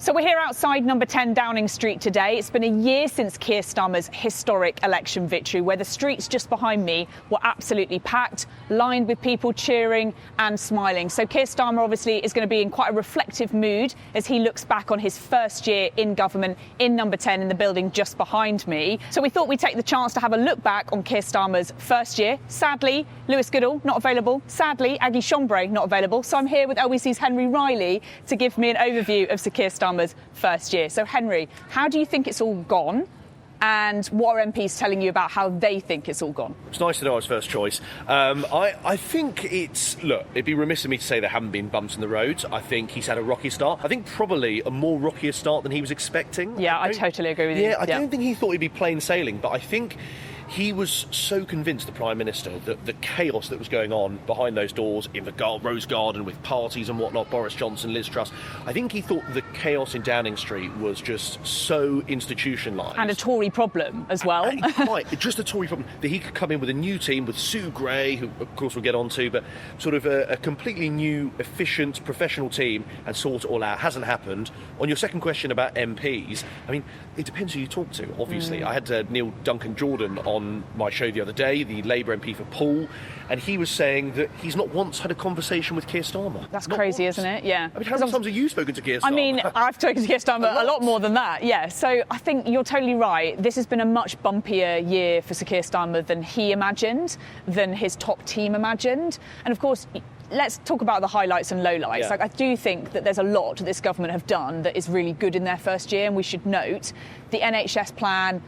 So we're here outside number 10 Downing Street today. It's been a year since Keir Starmer's historic election victory, where the streets just behind me were absolutely packed, lined with people cheering and smiling. So Keir Starmer obviously is going to be in quite a reflective mood as he looks back on his first year in government in number 10 in the building just behind me. So we thought we'd take the chance to have a look back on Keir Starmer's first year. Sadly, Lewis Goodall not available. Sadly, Aggie Chambray not available. So I'm here with LBC's Henry Riley to give me an overview of Sir Keir Starmer's first year. So Henry, how do you think it's all gone? And what are MPs telling you about how they think it's all gone? It's nice to know I was first choice. I think look, it'd be remiss of me to say there haven't been bumps in the road. I think he's had a rocky start. I think probably a more rockier start than he was expecting. Yeah, I totally agree with you. Yeah, I don't think he thought he'd be plain sailing, but I think he was so convinced, the Prime Minister, that the chaos that was going on behind those doors in the Rose Garden with parties and whatnot, Boris Johnson, Liz Truss, I think he thought the chaos in Downing Street was just so institutionalised. And a Tory problem as well. Right, just a Tory problem, that he could come in with a new team, with Sue Gray, who of course we'll get on to, but sort of a completely new, efficient, professional team, and sort it all out. Hasn't happened. On your second question about MPs, I mean, it depends who you talk to, obviously. I had Neil Duncan Jordan on my show the other day, the Labour MP for Poole, and he was saying that he's not once had a conversation with Keir Starmer. That's not crazy, once. isn't it? Yeah. I mean, how many times have you spoken to Keir Starmer? I mean, I've spoken to Keir Starmer a lot more than that, yeah. So I think you're totally right. This has been a much bumpier year for Sir Keir Starmer than he imagined, than his top team imagined. And of course, let's talk about the highlights and lowlights. Yeah. Like, I do think that there's a lot this government have done that is really good in their first year, and we should note the NHS plan,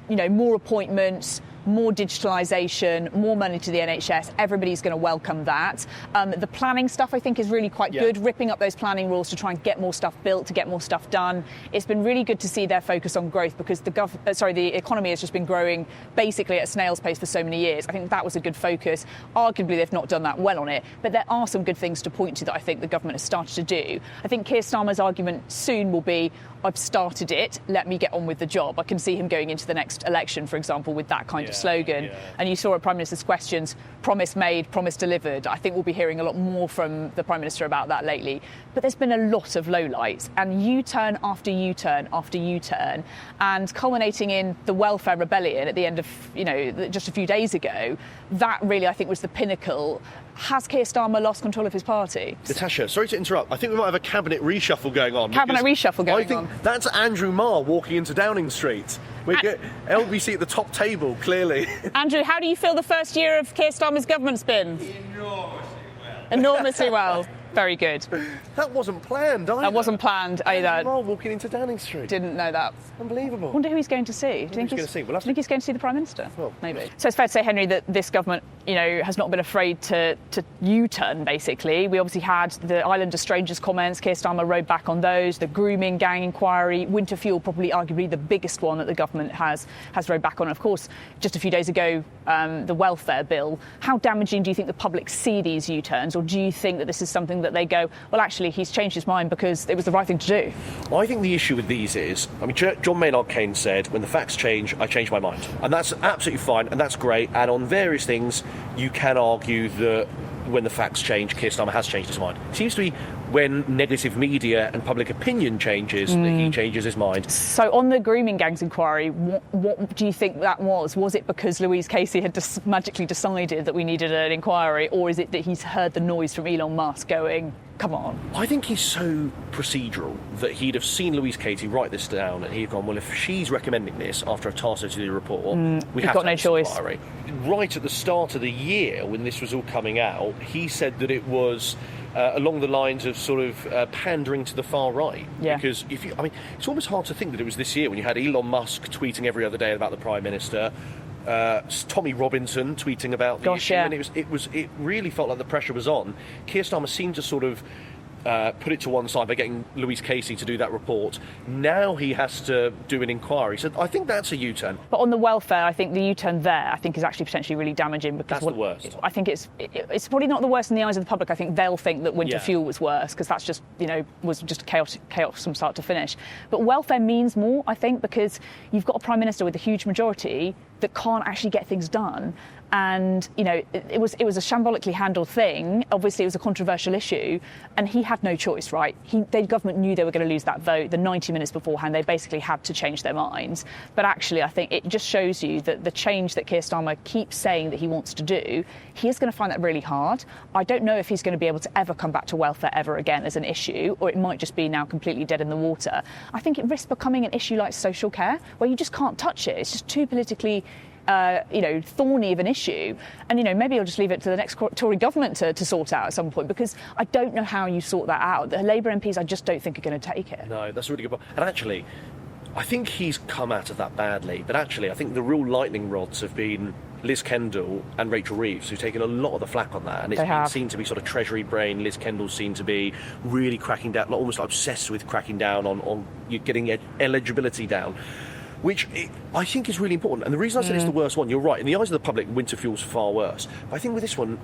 you know, more appointments, more digitalisation, more money to the NHS. Everybody's going to welcome that. The planning stuff, I think, is really quite good, ripping up those planning rules to try and get more stuff built, to get more stuff done. It's been really good to see their focus on growth, because the economy has just been growing basically at snail's pace for so many years. I think that was a good focus. Arguably, they've not done that well on it, but there are some good things to point to that I think the government has started to do. I think Keir Starmer's argument soon will be, I've started it, let me get on with the job. I can see him going into the next election, for example, with that kind of slogan. Yeah. And you saw at Prime Minister's questions, promise made, promise delivered. I think we'll be hearing a lot more from the Prime Minister about that lately. But there's been a lot of lowlights, and U-turn after U-turn after U-turn, and culminating in the welfare rebellion at the end of, just a few days ago. That really, I think, was the pinnacle. Has Keir Starmer lost control of his party? Natasha, sorry to interrupt. I think we might have a cabinet reshuffle going on. I think that's Andrew Marr walking into Downing Street. We get LBC at the top table, clearly. Andrew, how do you feel the first year of Keir Starmer's government's been? Enormously well. Very good. That wasn't planned either. That wasn't planned either. Andrew Marr walking into Downing Street. Didn't know that. Unbelievable. I wonder who he's going to see. Do you think he's going to see the Prime Minister? Well, maybe. So it's fair to say, Henry, that this government, has not been afraid to U-turn, basically. We obviously had the Island of Strangers comments. Keir Starmer rode back on those. The grooming gang inquiry. Winter fuel, probably arguably the biggest one that the government has rode back on. And of course, just a few days ago, the welfare bill. How damaging do you think the public see these U-turns? Or do you think that this is something that they go, well, actually, he's changed his mind because it was the right thing to do? I think the issue with these is, John Maynard Keynes said, when the facts change, I change my mind. And that's absolutely fine, and that's great. And on various things, you can argue that when the facts change, Keir Starmer has changed his mind. It seems to be when negative media and public opinion changes, that he changes his mind. So on the grooming gangs inquiry, what do you think that was? Was it because Louise Casey had magically decided that we needed an inquiry, or is it that he's heard the noise from Elon Musk going, come on? I think he's so procedural that he'd have seen Louise Casey write this down, and he'd gone, well, if she's recommending this after I've tasked her to do the report, we have got to no have choice. Inquiry. Right at the start of the year, when this was all coming out, he said that it was along the lines of sort of pandering to the far right. Yeah. Because it's almost hard to think that it was this year when you had Elon Musk tweeting every other day about the Prime Minister, Tommy Robinson tweeting about the issue, and it really felt like the pressure was on. Keir Starmer seemed to sort of put it to one side by getting Louise Casey to do that report. Now he has to do an inquiry. So I think that's a U-turn. But on the welfare, I think the U-turn there, I think, is actually potentially really damaging. Because that's the worst. I think it's probably not the worst in the eyes of the public. I think they'll think that winter fuel was worse, because that's just, was just chaos from start to finish. But welfare means more, I think, because you've got a Prime Minister with a huge majority that can't actually get things done. And, it was a shambolically handled thing. Obviously, it was a controversial issue, and he had no choice, right? The government knew they were going to lose that vote. The 90 minutes beforehand, they basically had to change their minds. But actually, I think it just shows you that the change that Keir Starmer keeps saying that he wants to do, he is going to find that really hard. I don't know if he's going to be able to ever come back to welfare ever again as an issue, or it might just be now completely dead in the water. I think it risks becoming an issue like social care, where you just can't touch it. It's just too politically thorny of an issue. And, maybe I'll just leave it to the next Tory government to sort out at some point, because I don't know how you sort that out. The Labour MPs, I just don't think are going to take it. No, that's a really good point. And actually, I think he's come out of that badly. But actually, I think the real lightning rods have been Liz Kendall and Rachel Reeves, who've taken a lot of the flak on that. And it's been seen to be sort of Treasury brain. Liz Kendall seemed to be really cracking down, almost obsessed with cracking down on getting eligibility down, which I think is really important. And the reason I said it's the worst one, you're right, in the eyes of the public, winter fuel's far worse. But I think with this one,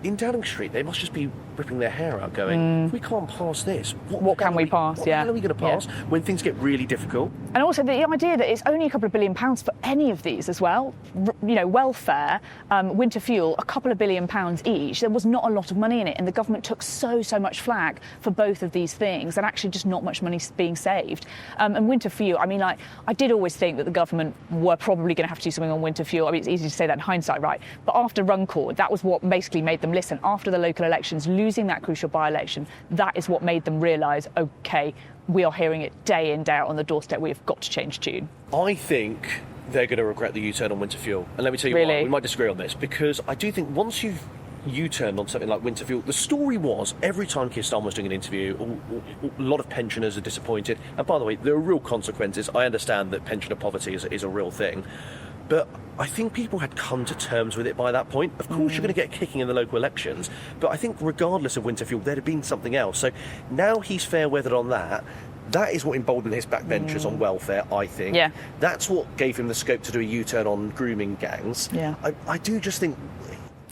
in Downing Street, they must just be ripping their hair out going, if we can't pass this, what can we pass? What the hell are we going to pass when things get really difficult? And also the idea that it's only a couple of £1 billion for any of these as well. Welfare, winter fuel, a couple of £1 billion each. There was not a lot of money in it, and the government took so much flack for both of these things, and actually just not much money being saved. And winter fuel, I did always think that the government were probably going to have to do something on winter fuel. It's easy to say that in hindsight, right? But after Runcorn, that was what basically made them listen. After the local elections, losing that crucial by-election, that is what made them realise, OK, we are hearing it day in, day out on the doorstep. We have got to change tune. I think they're going to regret the U-turn on winter fuel. And let me tell you why. We might disagree on this, because I do think once you've U-turned on something like winter fuel, the story was every time Keir Starmer was doing an interview, a lot of pensioners are disappointed. And by the way, there are real consequences. I understand that pensioner poverty is a real thing. But I think people had come to terms with it by that point. Of course, you're going to get kicking in the local elections, but I think regardless of winter fuel, there'd have been something else. So now he's fair-weathered on that. That is what emboldened his backbenchers on welfare, I think. Yeah. That's what gave him the scope to do a U-turn on grooming gangs. Yeah. I do just think...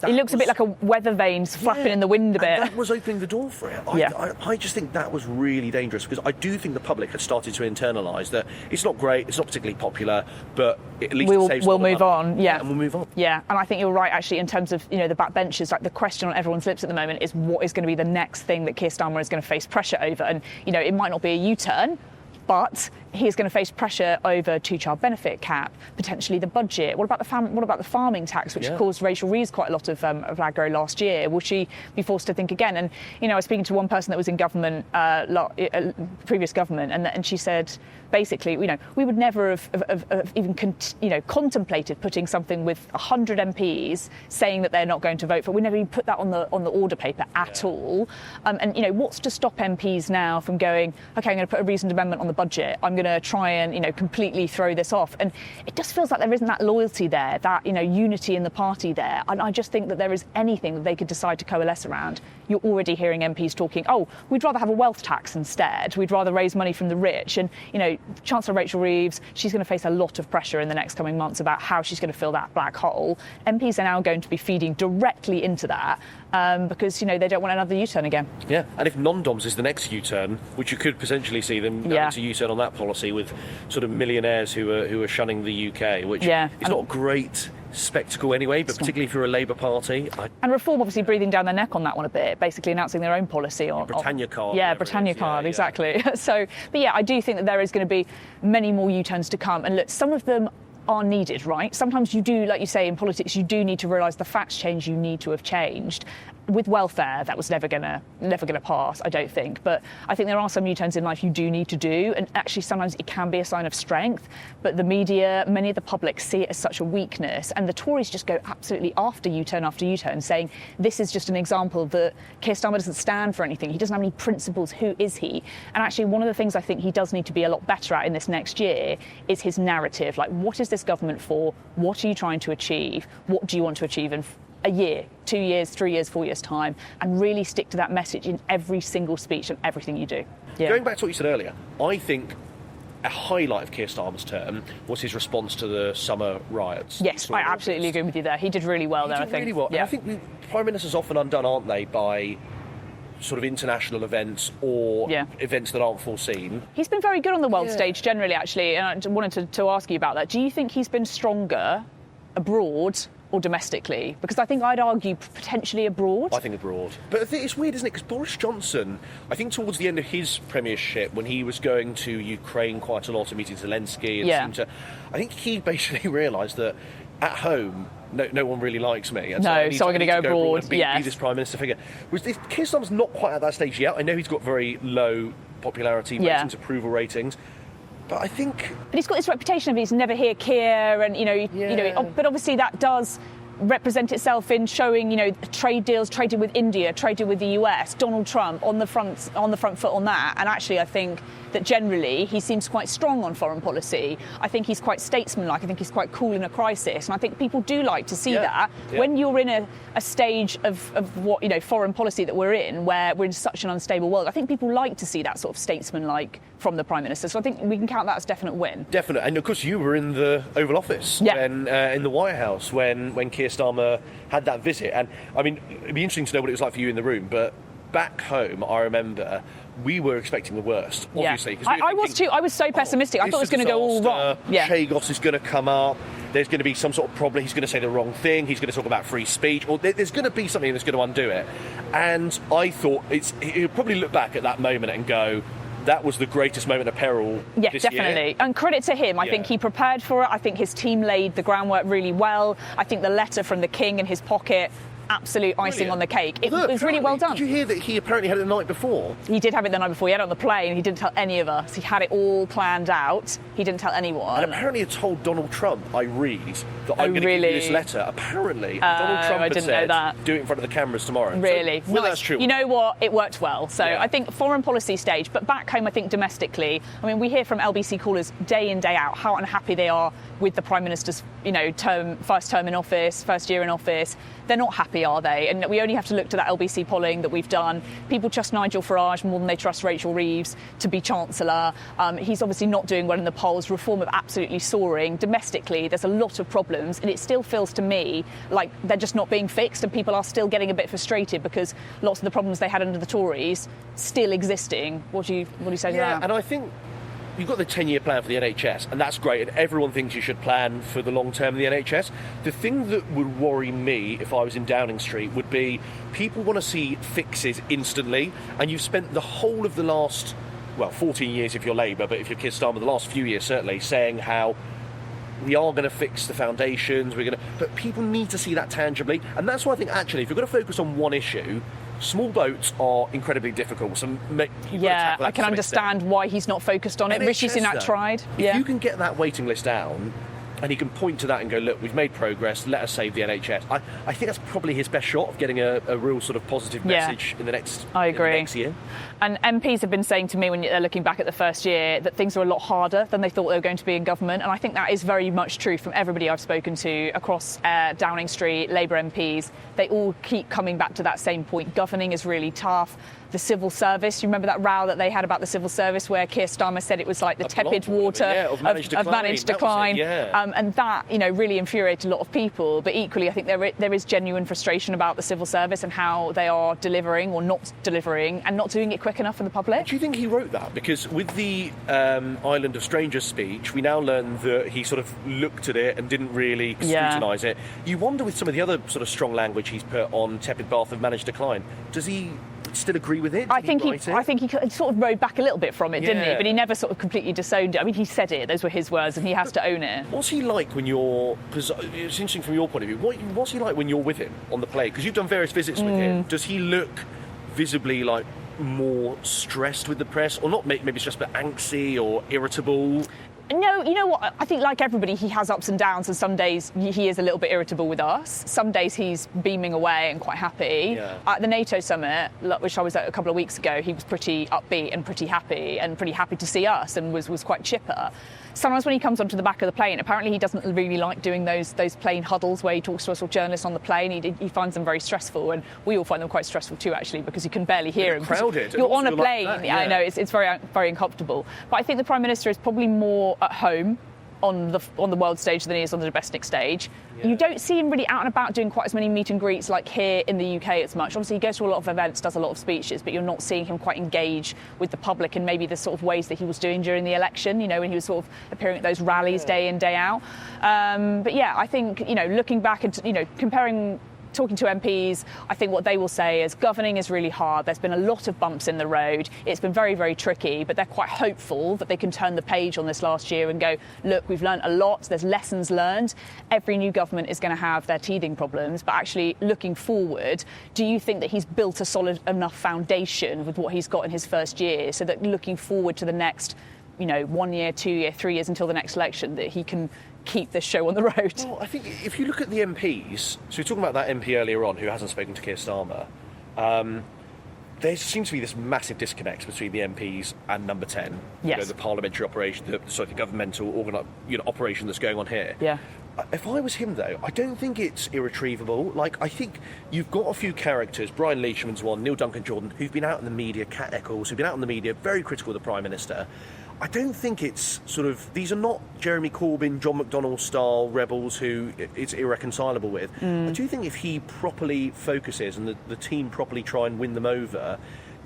It looks a bit like a weather vane's flapping in the wind a bit. That was opening the door for it. I just think that was really dangerous, because I do think the public had started to internalise that it's not great, it's not particularly popular, but at least it saves we'll move on. Yeah, and we'll move on. Yeah, and I think you're right actually in terms of the backbenchers. Like, the question on everyone's lips at the moment is what is going to be the next thing that Keir Starmer is going to face pressure over, and it might not be a U-turn, but he's going to face pressure over two-child benefit cap, potentially the budget. What about the farming tax, which caused Rachel Reeves quite a lot of aggro last year? Will she be forced to think again? And I was speaking to one person that was in government, previous government, and she said basically, we would never have even contemplated putting something with 100 MPs saying that they're not going to vote for. We never even put that on the order paper at all. And what's to stop MPs now from going, OK, I'm going to put a reasoned amendment on the budget. I'm going to try and completely throw this off. And it just feels like there isn't that loyalty there, that unity in the party there. And I just think that there is anything that they could decide to coalesce around. You're already hearing MPs talking, we'd rather have a wealth tax instead. We'd rather raise money from the rich. And Chancellor Rachel Reeves, she's going to face a lot of pressure in the next coming months about how she's going to fill that black hole. MPs are now going to be feeding directly into that because they don't want another U-turn again. Yeah, and if non-doms is the next U-turn, which you could potentially see them going to U-turn on that policy with sort of millionaires who are shunning the UK, which is not a great spectacle anyway, but particularly if you're a Labour Party. And Reform obviously breathing down their neck on that one a bit, basically announcing their own policy on Britannia card. Yeah, Britannia card, exactly. So, but I do think that there is going to be many more U-turns to come. And look, some of them are needed, right? Sometimes you do, like you say, in politics, you do need to realise the facts change, you need to have changed. With welfare, that was never gonna pass, I don't think. But I think there are some U-turns in life you do need to do, and actually sometimes it can be a sign of strength. But the media, many of the public see it as such a weakness, and the Tories just go absolutely after U-turn, saying this is just an example that Keir Starmer doesn't stand for anything. He doesn't have any principles. Who is he? And actually, one of the things I think he does need to be a lot better at in this next year is his narrative. Like, what is this government for? What are you trying to achieve? What do you want to achieve in a year, 2 years, 3 years, 4 years' time, and really stick to that message in every single speech and everything you do. Yeah. Going back to what you said earlier, I think a highlight of Keir Starmer's term was his response to the summer riots. Yes, I absolutely agree with you there. He did really well there, I think. Really well. Yeah. And I think Prime Ministers often undone, aren't they, by sort of international events or events that aren't foreseen. He's been very good on the world stage generally, actually, and I wanted to ask you about that. Do you think he's been stronger abroad or domestically? Because I think I'd argue potentially abroad. I think abroad. But I think it's weird, isn't it? Because Boris Johnson, I think towards the end of his premiership, when he was going to Ukraine quite a lot and meeting Zelensky, and I think he basically realised that at home, no one really likes me. And so I'm going to go abroad and be this prime minister figure. Keir Starmer's not quite at that stage yet. I know he's got very low popularity ratings, approval ratings. But I think... But he's got this reputation of he's never hear Keir, and, but obviously that does represent itself in showing, trade deals, trading with India, trading with the US, Donald Trump on the front foot on that. And actually, I think that generally he seems quite strong on foreign policy. I think he's quite statesmanlike. I think he's quite cool in a crisis. And I think people do like to see that. Yeah. When you're in a stage of what, foreign policy that we're in, where we're in such an unstable world, I think people like to see that sort of statesmanlike from the Prime Minister. So I think we can count that as a definite win. Definite. And of course you were in the Oval Office when, in the White House when Keir Starmer had that visit. And I mean, it'd be interesting to know what it was like for you in the room, but back home, I remember we were expecting the worst, obviously. Yeah. I was too. I was so pessimistic. I thought it was going to go all wrong. Yeah. Chagos is going to come up. There's going to be some sort of problem. He's going to say the wrong thing. He's going to talk about free speech. Or there's going to be something that's going to undo it. And I thought he'll probably look back at that moment and go, that was the greatest moment of peril this definitely. year. And credit to him. I think he prepared for it. I think his team laid the groundwork really well. I think the letter from the King in his pocket, absolute icing on the cake. It was really well done. Did you hear that he apparently had it the night before? He did have it the night before. He had it on the plane. He didn't tell any of us. He had it all planned out. He didn't tell anyone. And apparently he told Donald Trump, I read, that I'm going to give you this letter. Apparently. Donald Trump had said, do it in front of the cameras tomorrow. Really? So, well, that's true. You know what? It worked well. So I think foreign policy stage, but back home, I think domestically, I mean, we hear from LBC callers day in, day out how unhappy they are with the Prime Minister's, first term in office, first year in office. They're not happy, are they? And we only have to look to that LBC polling that we've done. People trust Nigel Farage more than they trust Rachel Reeves to be Chancellor. He's obviously not doing well in the polls. Reform are absolutely soaring. Domestically, there's a lot of problems, and it still feels to me like they're just not being fixed, and people are still getting a bit frustrated because lots of the problems they had under the Tories still existing. What do you say to that? Yeah, and I think you've got the 10-year plan for the NHS, and that's great, and everyone thinks you should plan for the long term of the NHS. The thing that would worry me if I was in Downing Street would be people want to see fixes instantly, and you've spent the whole of the last, 14 years if you're Labour, but if you're Keir Starmer, the last few years certainly, saying how we are going to fix the foundations, but people need to see that tangibly, and that's why I think actually if you're going to focus on one issue, small boats are incredibly difficult. So I can understand why he's not focused on it. Rishi Sunak tried. If you can get that waiting list down, and he can point to that and go, look, we've made progress, let us save the NHS. I think that's probably his best shot of getting a real sort of positive message in the next year. And MPs have been saying to me when they're looking back at the first year that things are a lot harder than they thought they were going to be in government. And I think that is very much true from everybody I've spoken to across Downing Street, Labour MPs. They all keep coming back to that same point. Governing is really tough. The civil service, you remember that row that they had about the civil service where Keir Starmer said it was like the tepid water of managed decline. And that, really infuriated a lot of people. But equally, I think there is genuine frustration about the civil service and how they are delivering or not delivering and not doing it quick enough for the public. Do you think he wrote that? Because with the Island of Strangers speech, we now learn that he sort of looked at it and didn't really scrutinise it. You wonder with some of the other sort of strong language he's put on tepid bath of managed decline, does he still agree with it? I think he sort of rode back a little bit from it, didn't he? But he never sort of completely disowned it. I mean, he said it; those were his words, and he has to own it. What's he like when you're? Because it's interesting from your point of view. What's he like when you're with him on the plane? Because you've done various visits with him. Does he look visibly like more stressed with the press, or not? Maybe stressed, but angsty or irritable. No, you know what? I think like everybody, he has ups and downs, and some days he is a little bit irritable with us. Some days he's beaming away and quite happy. Yeah. At the NATO summit, which I was at a couple of weeks ago, he was pretty upbeat and pretty happy to see us, and was quite chipper. Sometimes when he comes onto the back of the plane, apparently he doesn't really like doing those plane huddles where he talks to us or journalists on the plane. He finds them very stressful, and we all find them quite stressful too, actually, because you can barely hear him. Crowded. You're on a plane. I know, it's very, very uncomfortable. But I think the Prime Minister is probably more at home on the world stage than he is on the domestic stage. Yeah. You don't see him really out and about doing quite as many meet and greets like here in the UK as much. Obviously, he goes to a lot of events, does a lot of speeches, but you're not seeing him quite engage with the public in maybe the sort of ways that he was doing during the election, when he was sort of appearing at those rallies day in, day out. But yeah, I think, looking back and, talking to MPs, I think what they will say is governing is really hard. There's been a lot of bumps in the road. It's been very, very tricky, but they're quite hopeful that they can turn the page on this last year and go, look, we've learned a lot. There's lessons learned. Every new government is going to have their teething problems, but actually looking forward, do you think that he's built a solid enough foundation with what he's got in his first year so that looking forward to the next 1 year, 2 year, 3 years until the next election, that he can keep this show on the road? Well, I think if you look at the MPs, so we're talking about that MP earlier on who hasn't spoken to Keir Starmer, there seems to be this massive disconnect between the MPs and Number 10, yes. The parliamentary operation, the governmental operation that's going on here. Yeah. If I was him, though, I don't think it's irretrievable. I think you've got a few characters, Brian Leishman's one, Neil Duncan-Jordan, who've been out in the media, Kat Eccles, who've been out in the media, very critical of the Prime Minister. I don't think it's these are not Jeremy Corbyn, John McDonnell style rebels who it's irreconcilable with. I do think if he properly focuses and the team properly try and win them over,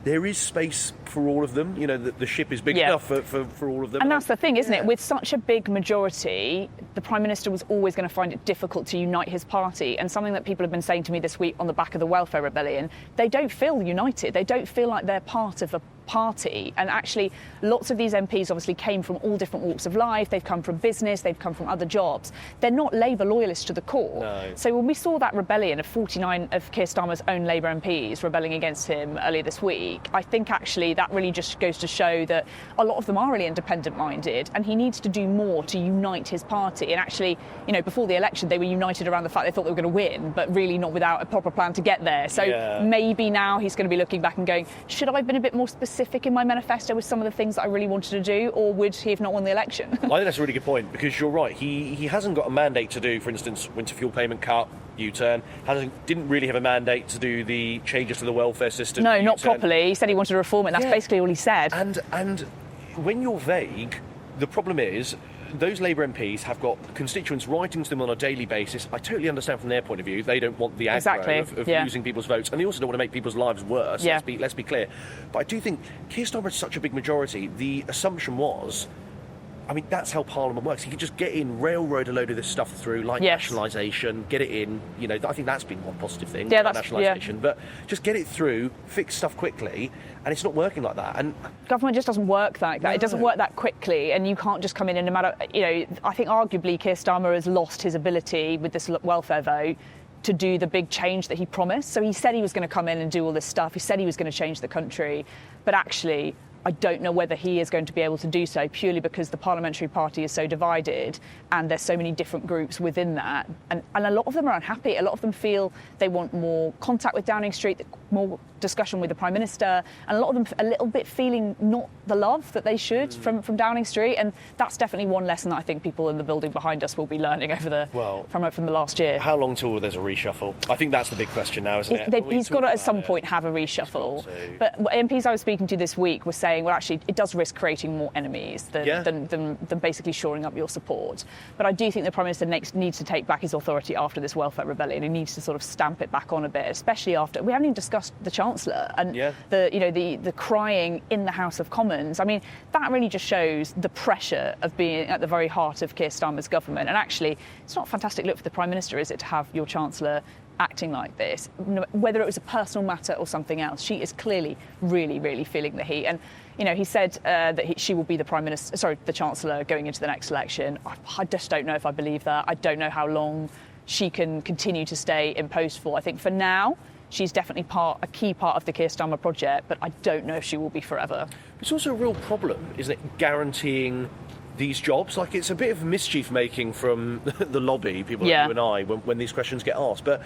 there is space for all of them. The ship is big enough for all of them. And that's the thing, isn't it? With such a big majority, the Prime Minister was always going to find it difficult to unite his party. And something that people have been saying to me this week on the back of the welfare rebellion, they don't feel united. They don't feel like they're part of a party. And actually, lots of these MPs obviously came from all different walks of life. They've come from business. They've come from other jobs. They're not Labour loyalists to the core. No. So when we saw that rebellion of 49 of Keir Starmer's own Labour MPs rebelling against him earlier this week, I think actually that really just goes to show that a lot of them are really independent-minded, and he needs to do more to unite his party. And actually, before the election, they were united around the fact they thought they were going to win, but really not without a proper plan to get there. So maybe now he's going to be looking back and going, should I have been a bit more specific in my manifesto with some of the things that I really wanted to do, or would he have not won the election? I think that's a really good point, because you're right. He hasn't got a mandate to do, for instance, winter fuel payment cut, U-turn. Didn't really have a mandate to do the changes to the welfare system. No, not properly. He said he wanted to reform it. That's basically all he said. And when you're vague, the problem is those Labour MPs have got constituents writing to them on a daily basis. I totally understand from their point of view. They don't want the aggro of losing people's votes, and they also don't want to make people's lives worse. Yeah. Let's be clear. But I do think Keir Starmer is such a big majority. The assumption was, that's how Parliament works. He could just get in, railroad a load of this stuff through, like nationalisation, get it in. I think that's been one positive thing, nationalisation. But just get it through, fix stuff quickly, and it's not working like that. And government just doesn't work like that. No. It doesn't work that quickly, and you can't just come in and no matter. I think arguably Keir Starmer has lost his ability with this welfare vote to do the big change that he promised. So he said he was going to come in and do all this stuff. He said he was going to change the country, but actually, I don't know whether he is going to be able to do so, purely because the parliamentary party is so divided and there's so many different groups within that. And a lot of them are unhappy. A lot of them feel they want more contact with Downing Street, more discussion with the Prime Minister, and a lot of them a little bit feeling not the love that they should from Downing Street. And that's definitely one lesson that I think people in the building behind us will be learning over from the last year. How long till there's a reshuffle? I think that's the big question now, isn't it? He's got to at some point have a reshuffle. But MPs I was speaking to this week were saying, well, actually, it does risk creating more enemies than basically shoring up your support. But I do think the Prime Minister needs to take back his authority after this welfare rebellion. He needs to sort of stamp it back on a bit, especially after we haven't even discussed the Chancellor and the crying in the House of Commons. That really just shows the pressure of being at the very heart of Keir Starmer's government. And actually, it's not a fantastic look for the Prime Minister, is it, to have your Chancellor acting like this, whether it was a personal matter or something else. She is clearly really, really feeling the heat. And he said that she will be the Chancellor going into the next election. I just don't know if I believe that. I don't know how long she can continue to stay in post for. I think for now, she's definitely a key part of the Keir Starmer project, but I don't know if she will be forever. It's also a real problem, isn't it, guaranteeing these jobs? It's a bit of mischief making from the lobby, people like you and I, when these questions get asked. But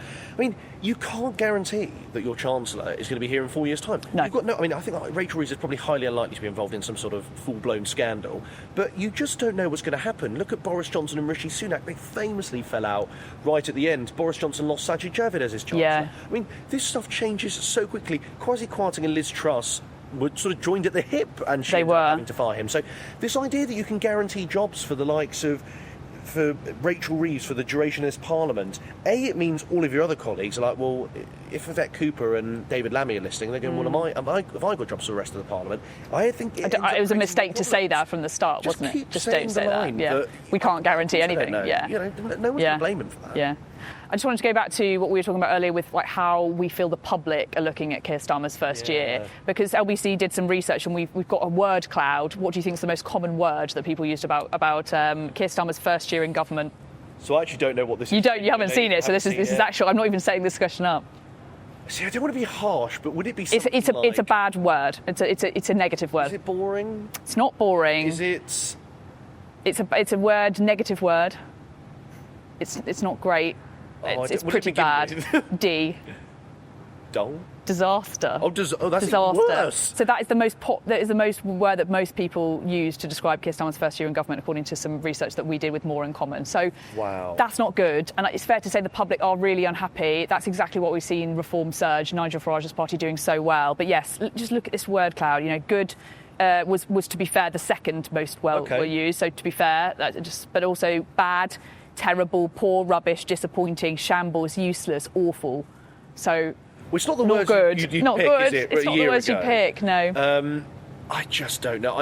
you can't guarantee that your Chancellor is going to be here in 4 years' time. No. I think Rachel Reeves is probably highly unlikely to be involved in some sort of full-blown scandal. But you just don't know what's going to happen. Look at Boris Johnson and Rishi Sunak. They famously fell out right at the end. Boris Johnson lost Sajid Javid as his Chancellor. Yeah. This stuff changes so quickly. Kwasi Kwarteng and Liz Truss were sort of joined at the hip, and she ended up having to fire him. So this idea that you can guarantee jobs for the likes of for Rachel Reeves for the duration of this Parliament, it means all of your other colleagues are like, well, if Yvette Cooper and David Lammy are listening, they're going, well, have I got jobs for the rest of the Parliament? I think it was a mistake to say that from the start, wasn't it? Just don't say that. Yeah. We can't guarantee anything. Yeah. No one can blame him for that. Yeah. I just wanted to go back to what we were talking about earlier with like how we feel the public are looking at Keir Starmer's first year, because LBC did some research and we've got a word cloud. What do you think is the most common word that people used about Keir Starmer's first year in government? So I actually don't know what this is. You haven't seen it, so this is actual. I'm not even setting this discussion up. See, I don't want to be harsh, but would it be something it's a bad word. It's a negative word. Is it boring? It's not boring. Is it? It's a word, negative word. It's not great. It's pretty bad. D. Dull. Disaster. Oh, that's disaster. Worse. So that is the most word that most people use to describe Keir Starmer's first year in government, according to some research that we did with More in Common. So that's not good, and it's fair to say the public are really unhappy. That's exactly what we've seen Reform surge, Nigel Farage's party doing so well. But yes, just look at this word cloud. Good. Was to be fair the second most were used. So to be fair, but also bad, terrible, poor, rubbish, disappointing, shambles, useless, awful. So it's not the not words good. you'd Not pick, good. is it? It's not the words you pick. No. I just don't know.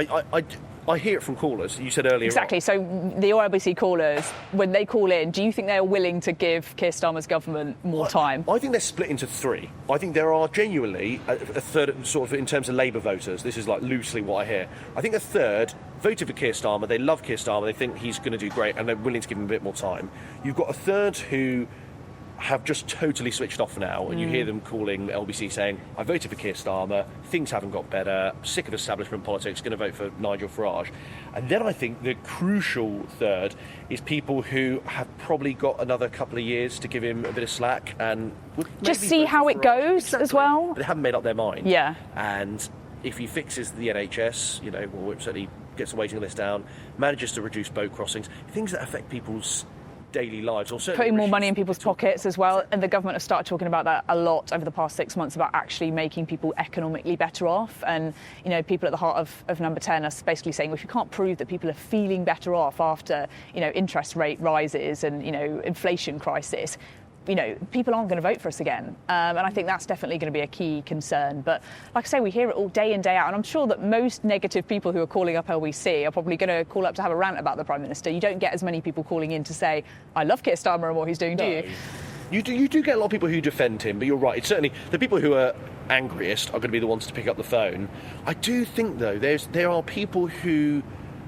I hear it from callers. You said earlier. Exactly. So the LBC callers, when they call in, do you think they are willing to give Keir Starmer's government more time? I think they're split into three. I think there are genuinely a third, sort of in terms of Labour voters. This is like loosely what I hear. I think a third voted for Keir Starmer. They love Keir Starmer. They think he's going to do great, and they're willing to give him a bit more time. You've got a third who have just totally switched off now, and you hear them calling LBC saying, I voted for Keir Starmer, things haven't got better, sick of establishment politics, going to vote for Nigel Farage. And then I think the crucial third is people who have probably got another couple of years to give him a bit of slack and would just see how it goes as well. But they haven't made up their mind. Yeah. And if he fixes the NHS, or certainly gets the waiting list down, manages to reduce boat crossings, things that affect people's daily lives, or putting more money in people's pockets as well, and the government have started talking about that a lot over the past 6 months, about actually making people economically better off. And people at the heart of Number 10 are basically saying, well, if you can't prove that people are feeling better off after interest rate rises and inflation crisis, people aren't going to vote for us again. And I think that's definitely going to be a key concern. But like I say, we hear it all day in, day out. And I'm sure that most negative people who are calling up LBC are probably going to call up to have a rant about the Prime Minister. You don't get as many people calling in to say, I love Keir Starmer and what he's doing, do you? You do get a lot of people who defend him, but you're right. It's certainly the people who are angriest are going to be the ones to pick up the phone. I do think, though, there are people who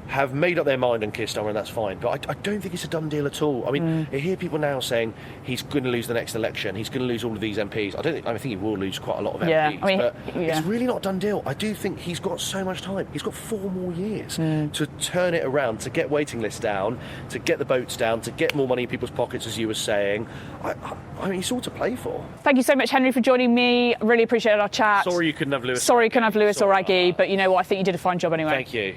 have made up their mind on Keir Starmer, and that's fine. But I don't think it's a done deal at all. I mean, I hear people now saying he's going to lose the next election, he's going to lose all of these MPs. I think he will lose quite a lot of MPs. But it's really not a done deal. I do think he's got so much time. He's got 4 more years to turn it around, to get waiting lists down, to get the boats down, to get more money in people's pockets, as you were saying. I mean, he's all to play for. Thank you so much, Henry, for joining me. Really appreciated our chat. Sorry you couldn't have Lewis. Sorry you couldn't have Lewis or Aggie, but you know what? I think you did a fine job anyway. Thank you.